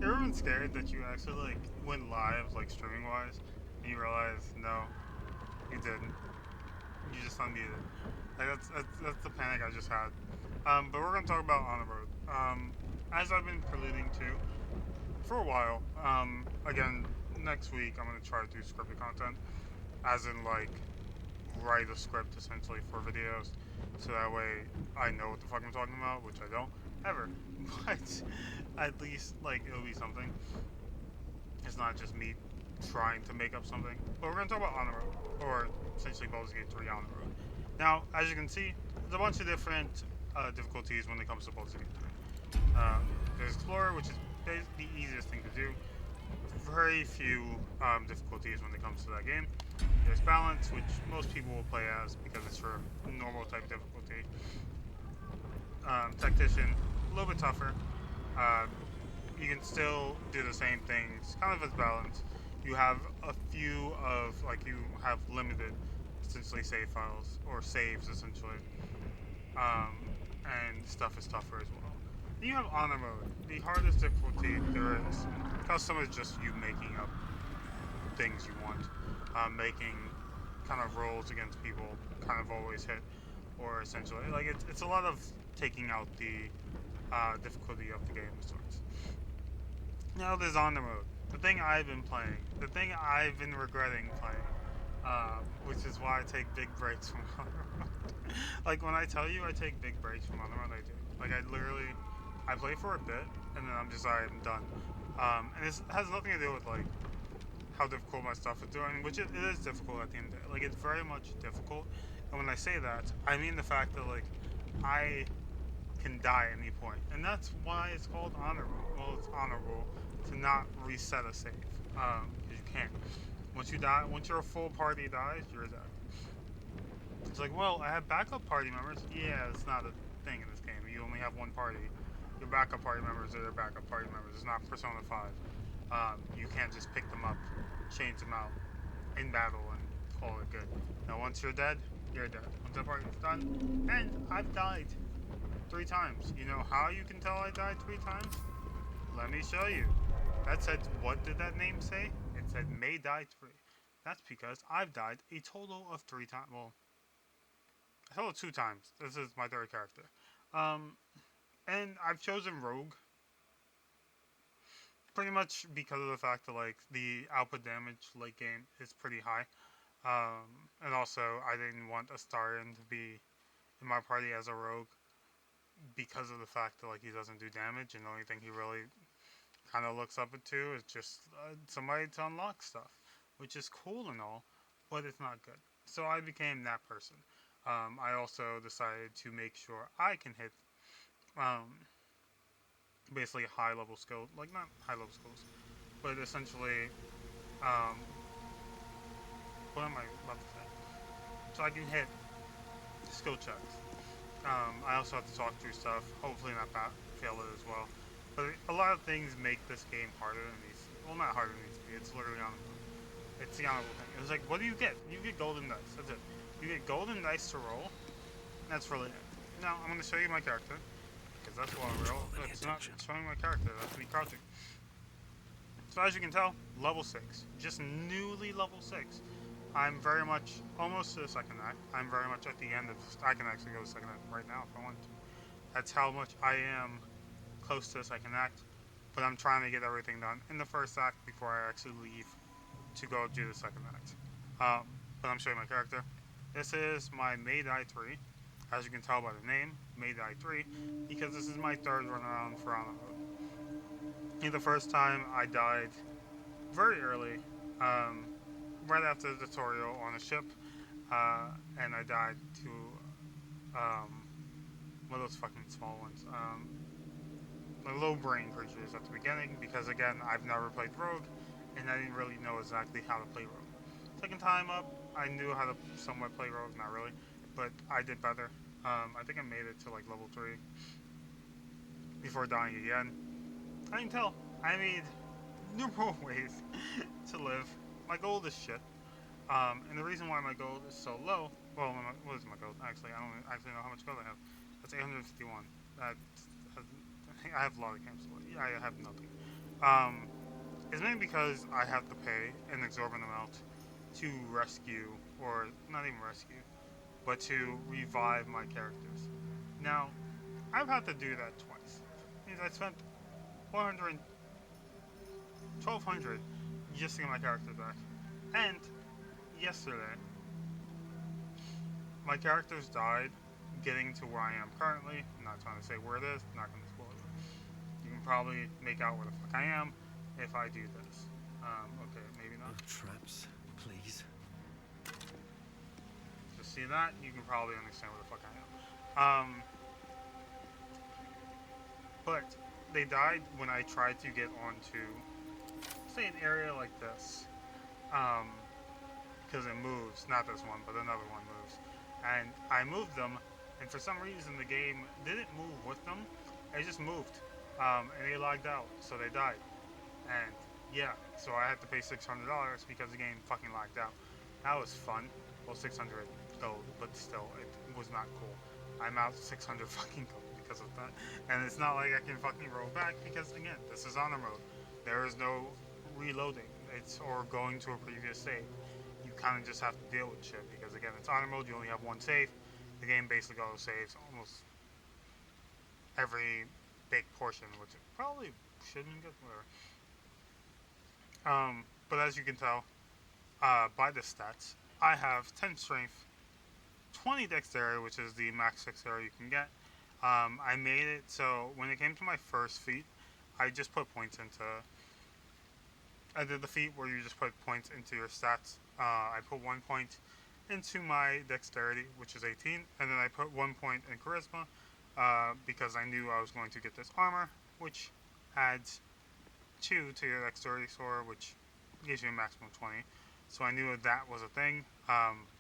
Everyone's scared that you actually like went live, like streaming wise, and you realize no, you didn't. You just unmuted. Like that's the panic I just had. But we're gonna talk about On the Road. As I've been preluding to for a while. Again, next week I'm gonna try to do scripted content, as in like write a script essentially for videos, so that way I know what the fuck I'm talking about, which I don't ever. But at least like it'll be something. It's not just me trying to make up something. But we're gonna talk about On the Road, or essentially Baldur's Gate 3 On the Road. Now, as you can see, there's a bunch of different difficulties when it comes to Baldur's Gate 3. There's Explorer, which is the easiest thing to do. Very few difficulties when it comes to that game. There's Balance, which most people will play as because it's for normal type difficulty. Tactician, a little bit tougher. Uh, you can still do the same things, kind of as Balance. You have a few of, like, you have limited, essentially, save files, or saves, essentially. Um, and stuff is tougher as well. Then you have Honor Mode, the hardest difficulty there is. Custom is just you making up things you want, making kind of rolls against people, kind of always hit, or essentially, like, it's a lot of taking out the difficulty of the game of sorts. Now there's Honor Mode, the thing I've been playing, the thing I've been regretting playing, which is why I take big breaks from Honor Mode. Like, when I tell you I take big breaks from Honor Mode, I do. Like, I play for a bit, and then I'm just, alright, I'm done. And it has nothing to do with, like, how difficult my stuff is doing, which it is difficult at the end of the day. Like, it's very much difficult. And when I say that, I mean the fact that, like, I can die at any point. And that's why it's called honorable. Well, it's honorable to not reset a save. Because you can't. Once you die, once your full party dies, you're dead. It's like, well, I have backup party members. Yeah, it's not a thing in this game. You only have one party. Your backup party members are your backup party members. It's not Persona 5. You can't just pick them up, change them out in battle, and call it good. Now, once you're dead, you're dead. Once that party's done, and I've died 3 times. You know how you can tell I died 3 times? Let me show you. That said, what did that name say? It said may die 3. That's because I've died a total of 3 times. Well, a total of 2 times. This is my third character. Um, and I've chosen Rogue pretty much because of the fact that like the output damage late game is pretty high. And also I didn't want Astarion to be in my party as a rogue because of the fact that like he doesn't do damage, and the only thing he really kind of looks up to is just somebody to unlock stuff, which is cool and all, but it's not good. So I became that person. I also decided to make sure I can hit um, basically high level skill, like not high level skills, but essentially, um, what am I about to say? So I can hit skill checks. I also have to talk through stuff. Hopefully not fail it as well. But a lot of things make this game harder than these. Well, not harder than these to be. It's literally honorable. It's the honorable thing. It's like, what do you get? You get golden dice. That's it. You get golden dice to roll. That's really it. Now I'm going to show you my character because that's what I roll. It's not showing my character. That's me crouching. So as you can tell, level 6. Just newly level 6. I'm very much almost to the second act. I'm very much at the end of this. I can actually go to the second act right now if I want to. That's how much I am close to the second act. But I'm trying to get everything done in the first act before I actually leave to go do the second act. But I'm showing my character. This is my May Die 3. As you can tell by the name, May Die 3, because this is my third run around for On the Road. The first time I died very early, um, right after the tutorial on a ship, and I died to um, one of those fucking small ones, the low brain creatures at the beginning, because again, I've never played Rogue, and I didn't really know exactly how to play Rogue. Second time up, I knew how to somewhat play Rogue, not really, but I did better. I think I made it to like level 3 before dying again. I can tell. I made numerous ways to live. My gold is shit. And the reason why my gold is so low, well, what is my gold? Actually, I don't actually know how much gold I have. That's 851. That has, I have a lot of camps. Yeah, I have nothing. Um, it's mainly because I have to pay an exorbitant amount to rescue, or not even rescue, but to revive my characters. Now, I've had to do that twice. Means I spent 400, 1200 just to get my character back. And yesterday, my characters died getting to where I am currently. I'm not trying to say where it is, I'm not going to spoil it. You can probably make out where the fuck I am if I do this. Okay, maybe not. No traps, please. Just see that, you can probably understand where the fuck I am. But they died when I tried to get onto, say, an area like this. Because it moves, not this one, but another one moves. And I moved them, and for some reason the game didn't move with them. It just moved. And they lagged out, so they died. And yeah, so I had to pay $600 because the game fucking lagged out. That was fun. Well, 600 gold, but still, it was not cool. I'm out 600 fucking gold because of that. And it's not like I can fucking roll back because, again, this is honor mode. There is no reloading. It's or going to a previous save. You kind of just have to deal with shit because, again, it's honor mode. You only have one save. The game basically auto saves almost every big portion, which it probably shouldn't get whatever. But as you can tell by the stats, I have 10 strength, 20 dexterity, which is the max dexterity you can get. I made it so when it came to my first feat, I just put points into. I did the feat where you just put points into your stats. I put 1 point into my dexterity, which is 18, and then I put 1 point in charisma because I knew I was going to get this armor, which adds 2 to your dexterity score, which gives you a maximum of 20. So I knew that was a thing,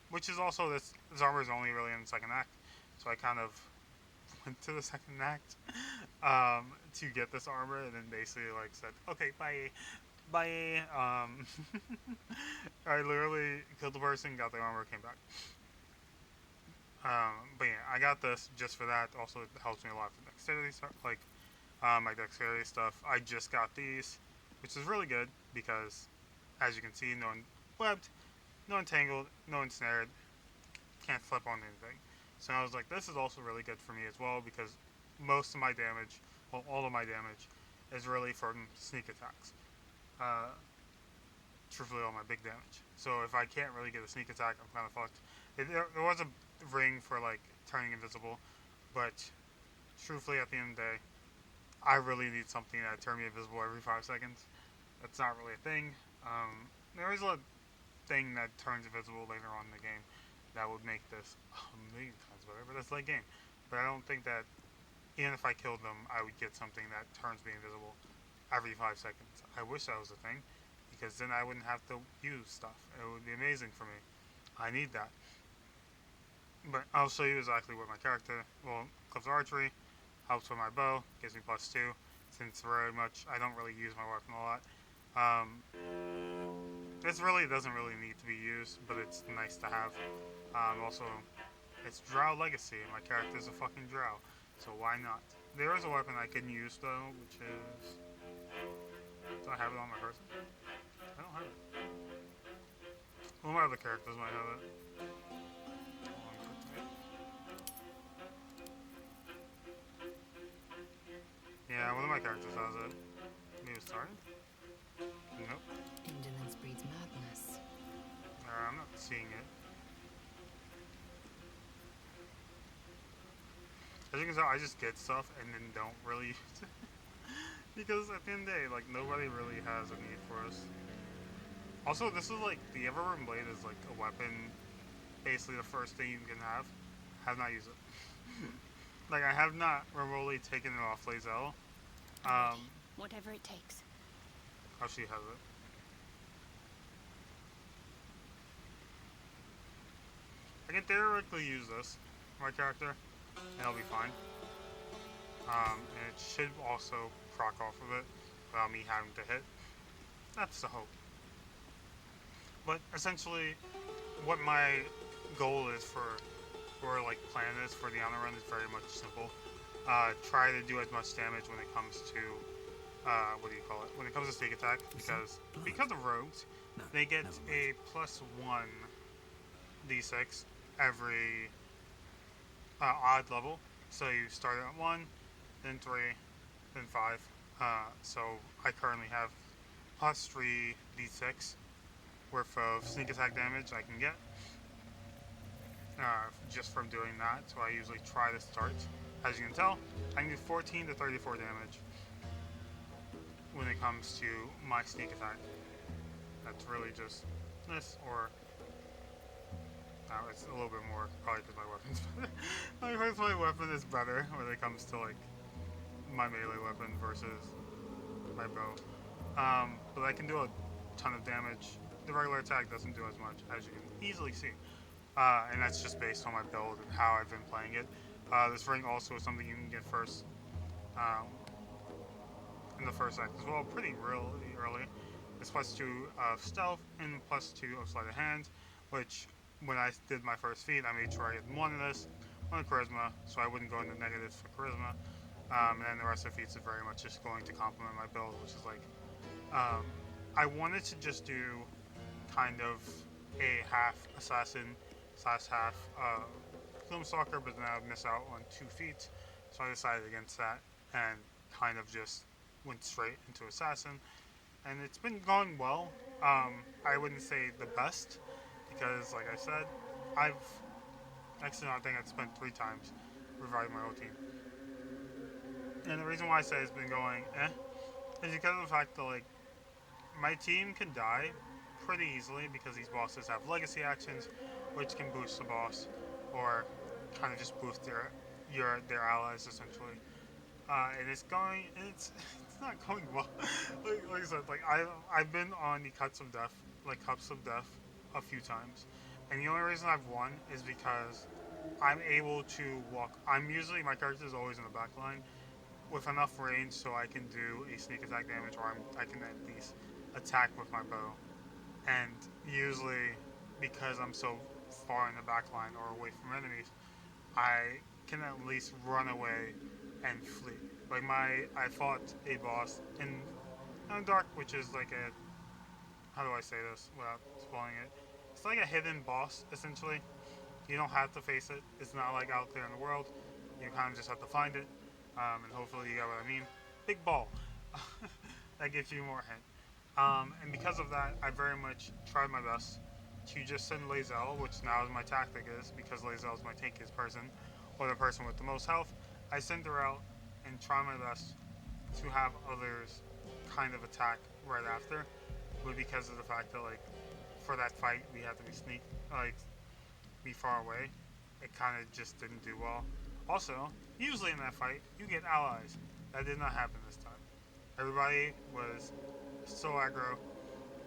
which is also this armor is only really in the second act, so I kind of went to the second act to get this armor, and then basically like said, okay, bye. I literally killed the person, got the armor, came back. But yeah, I got this just for that. Also, it helps me a lot for dexterity stuff, like my dexterity stuff. I just got these, which is really good because, as you can see, no one webbed, no entangled, no ensnared, can't flip on anything. So I was like, this is also really good for me as well because most of my damage, well, all of my damage, is really from sneak attacks. Uh, Truthfully, all my big damage. So if I can't really get a sneak attack, I'm kind of fucked. There was a ring for like turning invisible, but truthfully, at the end of the day, I really need something that turns me invisible every 5 seconds. That's not really a thing. There is a thing that turns invisible later on in the game that would make this a million times better, but that's late game. But I don't think that even if I killed them, I would get something that turns me invisible every 5 seconds. I wish that was a thing because then I wouldn't have to use stuff. It would be amazing for me. I need that. But I'll show you exactly what my character, well, Cliff's Archery, helps with my bow, gives me +2, since very much I don't really use my weapon a lot. This really doesn't really need to be used, but it's nice to have. Also, it's Drow Legacy, and my character's a fucking Drow, so why not? There is a weapon I can use though, which is. Do I have it on my person? I don't have it. One of my other characters might have it. Yeah, one of my characters has it. Maybe it started? Nope. Indolence breeds madness. I'm not seeing it. As you can tell, I just get stuff and then don't really use it. Because at the end of the day, like, nobody really has a need for us. Also, this is like, the Everburn Blade is like a weapon, basically the first thing you can have. Have not used it. Like, I have not remotely taken it off Lae'zel. Whatever it takes. Oh, she has it. I can theoretically use this for my character, and it'll be fine. And it should also proc off of it without me having to hit. That's the hope. But essentially, what my goal is or like plan is for the honor run is very much simple. Try to do as much damage when it comes to what do you call it? When it comes to sneak attack, because of rogues, No, they get never mind. a +1 d6 every odd level. So you start at 1, then 3, then 5. So I currently have +3 d6 worth of sneak attack damage I can get just from doing that. So I usually try to start. As you can tell, I can do 14 to 34 damage when it comes to my sneak attack. That's really just this, or it's a little bit more probably because my weapon's better. My personal weapon is better when it comes to like my melee weapon versus my bow. But I can do a ton of damage. The regular attack doesn't do as much, as you can easily see. And that's just based on my build and how I've been playing it. This ring also is something you can get first um, in the first act as well, pretty really early. It's +2 of stealth and +2 of sleight of hand, which when I did my first feat, I made sure I had 1 of this, 1 of charisma, so I wouldn't go into negatives for charisma. And then the rest of the feats is very much just going to complement my build, which is like, um, I wanted to just do kind of a half assassin slash half Gloomstalker, but then I would miss out on 2 feats, so I decided against that and kind of just went straight into assassin, and it's been going well. I wouldn't say the best because, like I said, I've actually I think I've spent 3 times reviving my whole team, and the reason why I say it's been going is because of the fact that like my team can die pretty easily because these bosses have legacy actions, which can boost the boss, or kind of just boost their allies essentially. And it's going, it's not going well. Like I said, like I've been on the cups of death, a few times, and the only reason I've won is because I'm able to walk. I'm usually my character is always in the back line with enough range so I can do a sneak attack damage, or I can at least attack with my bow. And usually, because I'm so far in the back line or away from enemies, I can at least run away and flee. Like I fought a boss in Dark, which is like a, how do I say this without spoiling it? It's like a hidden boss essentially. You don't have to face it. It's not like out there in the world. You kind of just have to find it, and hopefully you get what I mean. Big ball. That gives you more hint. And because of that, I very much tried my best to just send Lae'zel, which now is my tactic is because Lae'zel is my tankiest person, or the person with the most health. I send her out and try my best to have others kind of attack right after, but because of the fact that like for that fight we had to be far away, it kind of just didn't do well. Also, usually in that fight you get allies. That did not happen this time. Everybody was so aggro,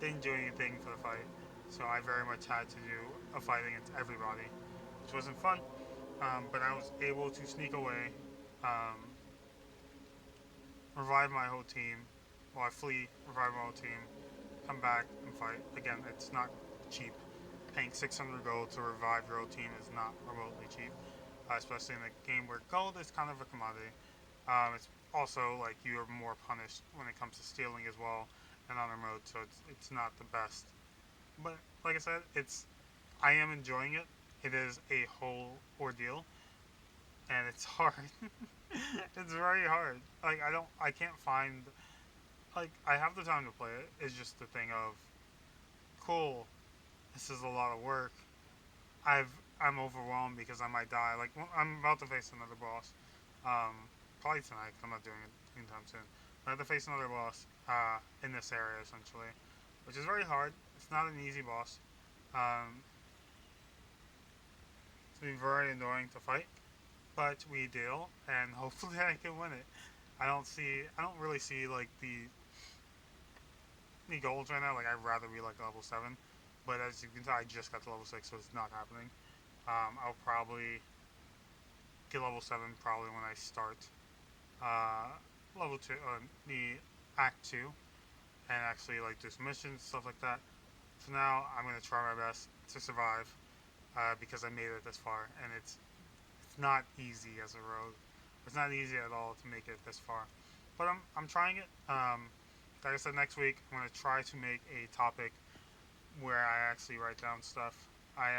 didn't do anything for the fight, so I very much had to do a fight against everybody, which wasn't fun. But I was able to sneak away, um, revive my whole team. Well, I flee, revive my whole team, come back and fight. Again, it's not cheap. Paying 600 gold to revive your whole team is not remotely cheap, especially in a game where gold is kind of a commodity. It's also like you are more punished when it comes to stealing as well in other modes, so it's not the best. But like I said, I am enjoying it. It is a whole ordeal, and it's hard. It's very hard. Like I can't find like I have the time to play it. It's just the thing of cool. This is a lot of work. I'm overwhelmed because I might die. Like I'm about to face another boss, probably tonight. 'Cause I'm not doing it anytime soon. I have to face another boss in this area essentially, which is very hard. It's not an easy boss. Um, it's been very annoying to fight, but we deal, and hopefully I can win it. I don't really see like the goals right now. Like I'd rather be like level 7, but as you can tell, I just got to level 6, so it's not happening. I'll probably get level 7 probably when I start uh, level 2, the Act 2, and actually like do some missions, stuff like that. For now, I'm gonna try my best to survive because I made it this far, and it's not easy as a rogue. It's not easy at all to make it this far. but I'm trying it. Like I said, next week I'm gonna try to make a topic where I actually write down stuff. I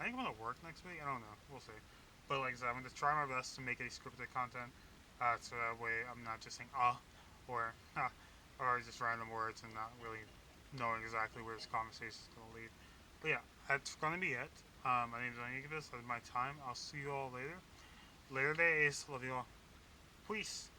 think I'm gonna work next week. I don't know. We'll see. But like I said, I'm gonna try my best to make a scripted content, so that way I'm not just saying or or just random words and not really knowing exactly where this conversation is gonna lead. But yeah, that's gonna be it. My name is Onyekibis. That's my time. I'll see you all later. Later days. Love you all. Peace.